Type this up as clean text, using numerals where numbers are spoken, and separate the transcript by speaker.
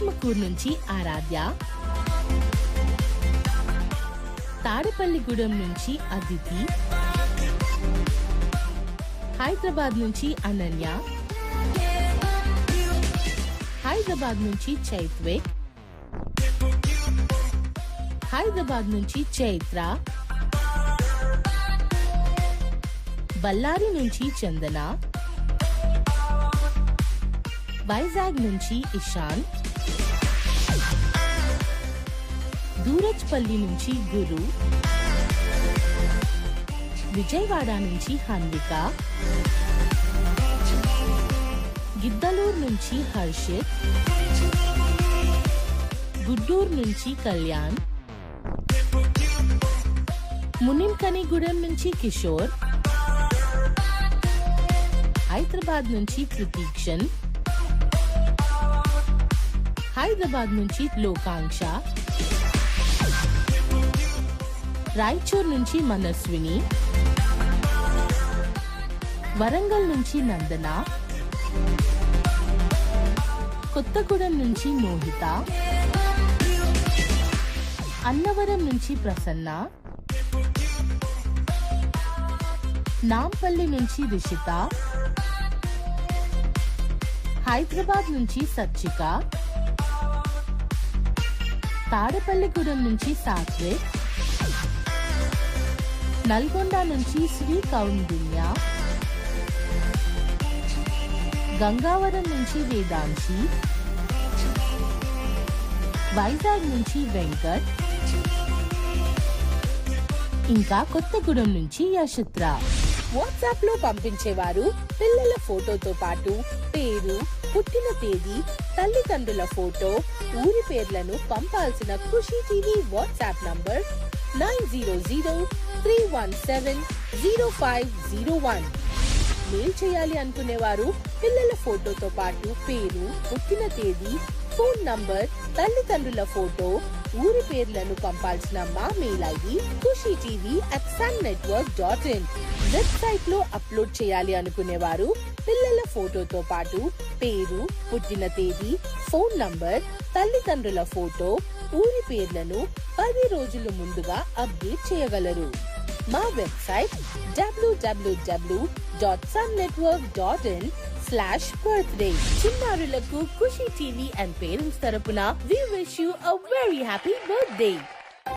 Speaker 1: ఆత్మకూరు నుంచి ఆరాధ్య, తాడేపల్లిగూడెం నుంచి అదితి, హైదరాబాద్ నుంచి అనన్య, హైదరాబాద్ నుంచి చైత్విక్, హైదరాబాద్ నుంచి చైత్ర, బళ్ళారి నుంచి చందన, వైజాగ్ నుంచి ఇషాన్, దూరజ్పల్లి నుంచి గురు, విజయవాడ నుంచి హన్విక, గిద్దలూరు నుంచి హర్షిత్, గుడ్డూరు నుంచి కళ్యాణ్, మునింకనిగూడెం నుంచి కిషోర్, హైదరాబాద్ నుంచి ప్రతీక్షన్, హైదరాబాద్ నుంచి లోకాంక్ష, రాయచూర్ నుంచి మనస్విని, వరంగల్ నుంచి నందన, కొత్తగూడెం నుంచి మోహిత, అన్నవరం నుంచి ప్రసన్న, నాంపల్లి నుంచి రిషిత, హైదరాబాద్ నుంచి సచ్చిక, తాడేపల్లిగూడెం నుంచి సాత్విక్, నల్గొండ నుంచి శ్రీ కౌండిన్య, గంగావరం నుంచి వేదాంశి, వైజాగ్ నుంచి వెంకట్, ఇంకా కొత్తగూడెం నుంచి యశత్ర.
Speaker 2: వాట్సాప్ లో పంపించేవారు పిల్లల ఫోటోతో పాటు పేరు, పుట్టిన తేదీ, తల్లిదండ్రుల ఫోటో, ఊరి పేర్లను పంపాల్సిన ఖుషి టీవీ వాట్సాప్ నంబర్ 9003170501. మెయిల్ చేయాలి అనుకునేవారు పిల్లల ఫోటోతో పాటు పేరు, పుట్టిన తేదీ, ఫోన్ నంబర్, తల్లిదండ్రుల ఫోటో, ఊరి పేర్లను పంపాల్సిన మా మెయిల్ ఐడి kushitv@sunnetwork.in. వెబ్సైట్ లో అప్లోడ్ చేయాలి అనుకునేవారు పిల్లల ఫోటోతో పాటు పేరు, పుట్టిన తేదీ, ఫోన్ నంబర్, తల్లిదండ్రుల ఫోటో, ఊరి పేర్లను 10 రోజుల ముందుగా అప్డేట్ చేయగలరు. మా వెబ్సైట్ www.sunnetwork.in/birthday. చిన్నారులకు ఖుషి టీవీ అండ్ పేరెంట్స్ తరపున we wish you a very happy birthday.